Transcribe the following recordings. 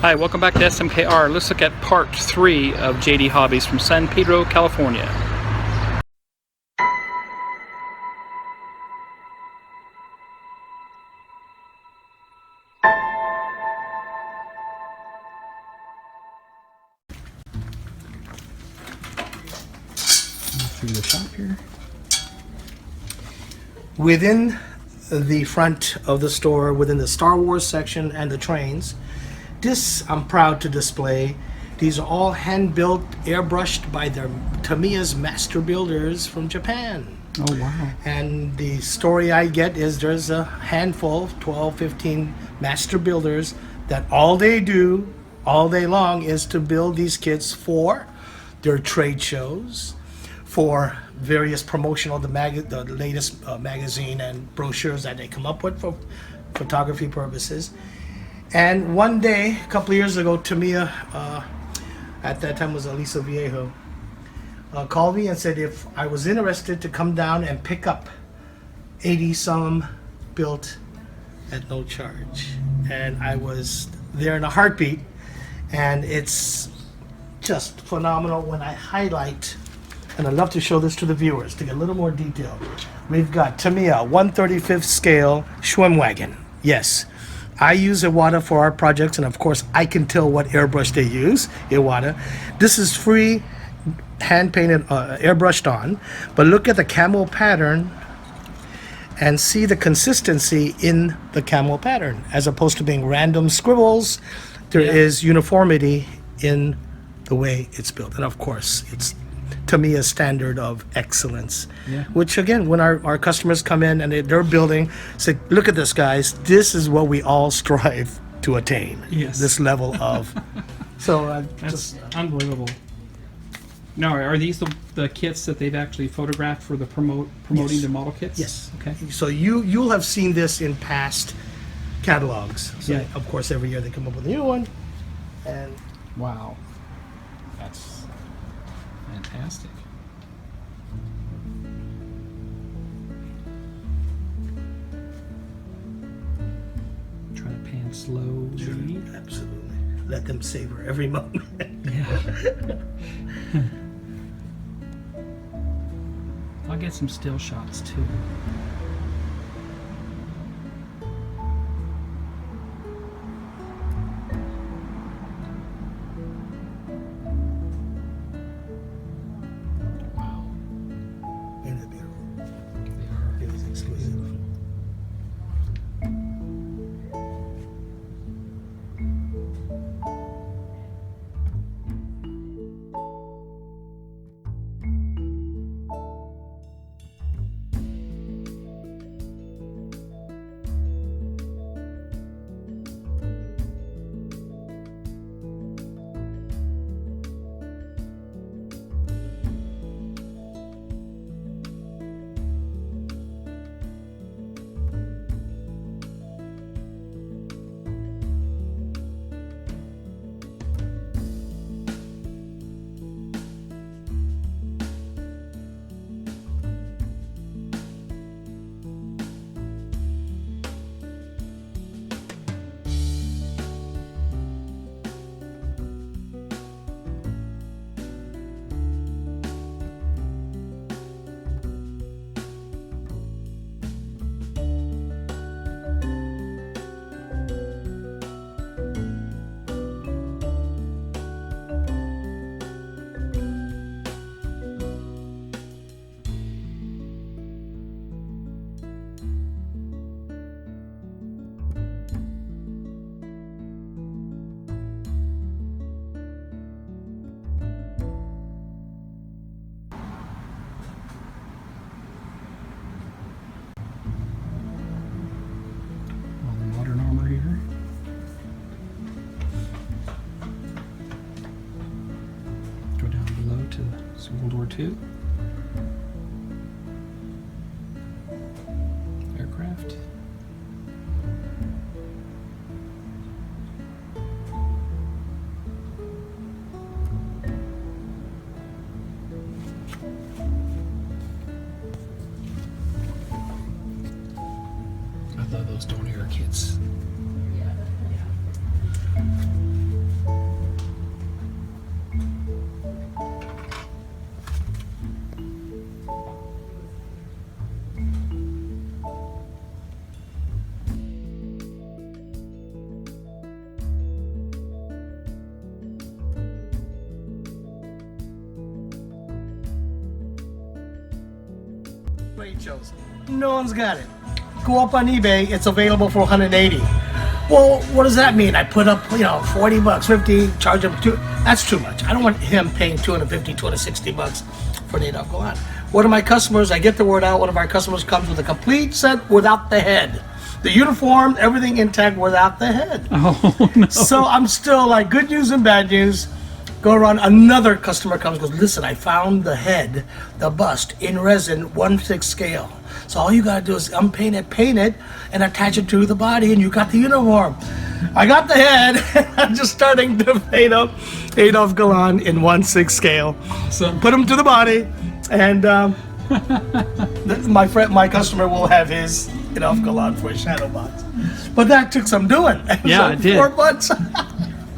Hi, welcome back to SMKR. Let's look at part 3 of JD Hobbies from San Pedro, California. Through the shop here. Within the front of the store, within the Star Wars section and the trains, this I'm proud to display. These are all hand-built, airbrushed by their Tamiya's master builders from Japan. Oh, wow. And the story I get is there's a handful, 12, 15 master builders that all they do all day long is to build these kits for their trade shows, for various promotional, the latest magazine and brochures that they come up with for photography purposes. And one day, a couple of years ago, Tamiya, at that time was Elisa Viejo, called me and said if I was interested to come down and pick up 80 some built at no charge. And I was there in a heartbeat, and it's just phenomenal when I highlight, and I'd love to show this to the viewers to get a little more detail. We've got Tamiya 1/35th scale Schwimm wagon. Yes, I use Iwata for our projects, and of course I can tell what airbrush they use, Iwata. This is free hand painted, airbrushed on, but look at the camel pattern and see the consistency in the camel pattern. As opposed to being random scribbles, there is uniformity in the way it's built. And of course, it's Tamiya's standard of excellence, which again, when our customers come in and they're building, say, look at this, guys, this is what we all strive to attain. Yes. This level of, so That's unbelievable. Now, are these the kits that they've actually photographed for the promoting Yes. the model kits? Yes. Okay. So you'll have seen this in past catalogs. So Yeah. of course, every year they come up with a new one, and Wow. That's fantastic. Try to pan slowly. absolutely let them savor every moment. Yeah. I'll get some still shots too. Wow. Isn't it beautiful? They are. It is exquisite. All the modern armor here. Go down below to some World War II. Aircraft. I love those Donair kits. trade shows. No one's got it. Go up on eBay, it's available for 180. Well, what does that mean? I put up, 40 bucks, 50, charge him that's too much. I don't want him paying 250, 260 bucks for an 8-off Galan. One of my customers, I get the word out, one of our customers comes with a complete set without the head. The uniform, everything intact without the head. Oh, no. So I'm still like, good news and bad news. Go around, another customer comes, goes, listen, I found the head, the bust, in resin, 1/6 scale. So all you gotta do is paint it, and attach it to the body, and you got the uniform. I got the head, I'm just starting to paint up Adolf Galan in 1/6 scale. So put him to the body, and my customer will have his Adolf Galan for a shadow box. But that took some doing. Yeah, so it did. 4 months.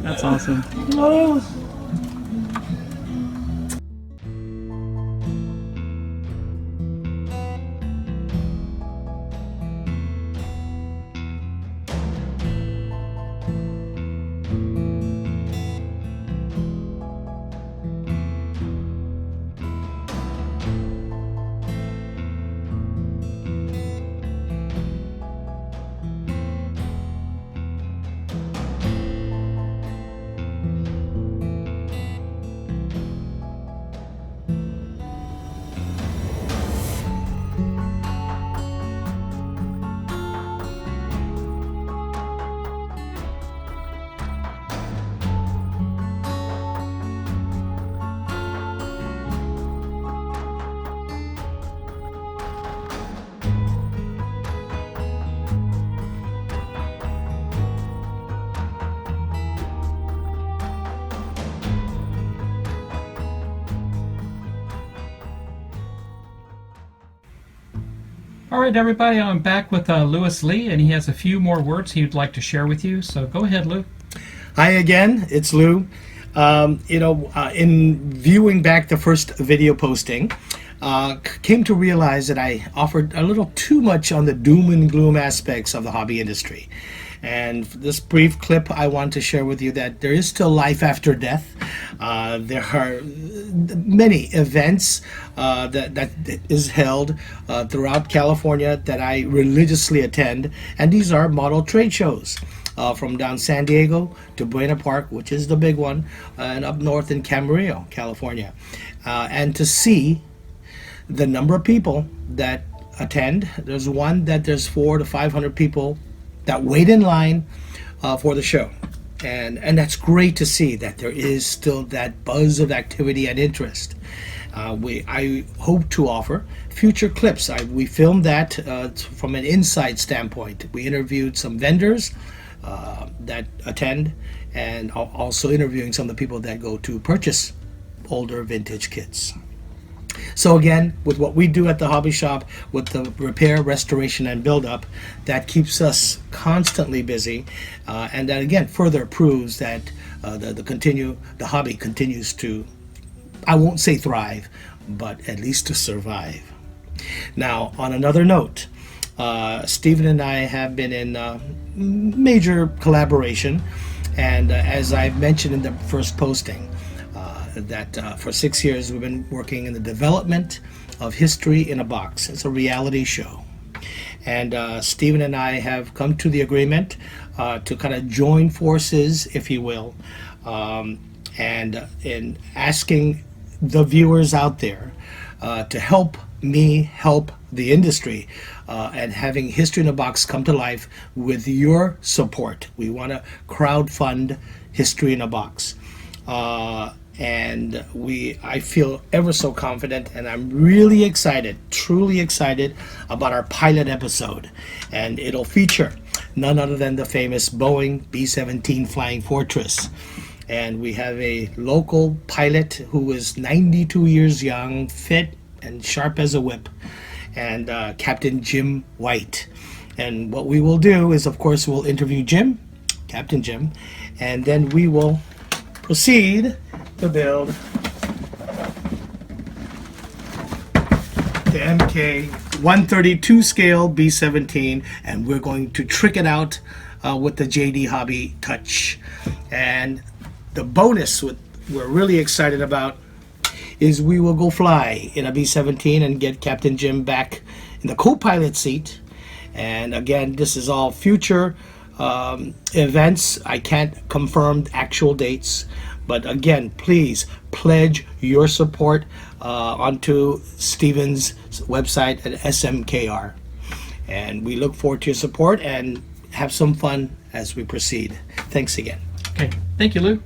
That's awesome. Oh. All right, everybody, I'm back with Louis Lee, and he has a few more words he'd like to share with you. So go ahead, Lou. Hi again, it's Lou. In viewing back the first video posting, came to realize that I offered a little too much on the doom and gloom aspects of the hobby industry. And for this brief clip, I want to share with you that there is still life after death. There are many events that is held throughout California that I religiously attend, and these are model trade shows. From down San Diego to Buena Park, which is the big one, and up north in Camarillo, California. And to see the number of people that attend, there's one that there's 400 to 500 people that wait in line for the show. And that's great to see that there is still that buzz of activity and interest. I hope to offer future clips. We filmed that from an inside standpoint. We interviewed some vendors that attend, and also interviewing some of the people that go to purchase older vintage kits. So again, with what we do at the hobby shop, with the repair, restoration, and build-up, that keeps us constantly busy, and that again further proves that the hobby continues to, I won't say thrive, but at least to survive. Now, on another note, Stephen and I have been in major collaboration, and as I mentioned in the first posting, that for 6 years we've been working in the development of History in a Box. It's a reality show, and Stephen and I have come to the agreement to kind of join forces, if you will, and in asking the viewers out there to help me help the industry, and having History in a Box come to life with your support. We want to crowdfund History in a Box. And I feel ever so confident, and I'm really excited, truly excited about our pilot episode. And it'll feature none other than the famous Boeing B-17 Flying Fortress. And we have a local pilot who is 92 years young, fit and sharp as a whip, and Captain Jim White. And what we will do is, of course, we'll interview Jim, Captain Jim, and then we will proceed to build the MK 132 scale B-17, and we're going to trick it out with the JD Hobby touch. And the bonus we're really excited about is we will go fly in a B-17 and get Captain Jim back in the co-pilot seat. And again, this is all future events. I can't confirm actual dates, but again, please pledge your support onto Steven's website at SMKR. And we look forward to your support and have some fun as we proceed. Thanks again. Okay, thank you, Lou.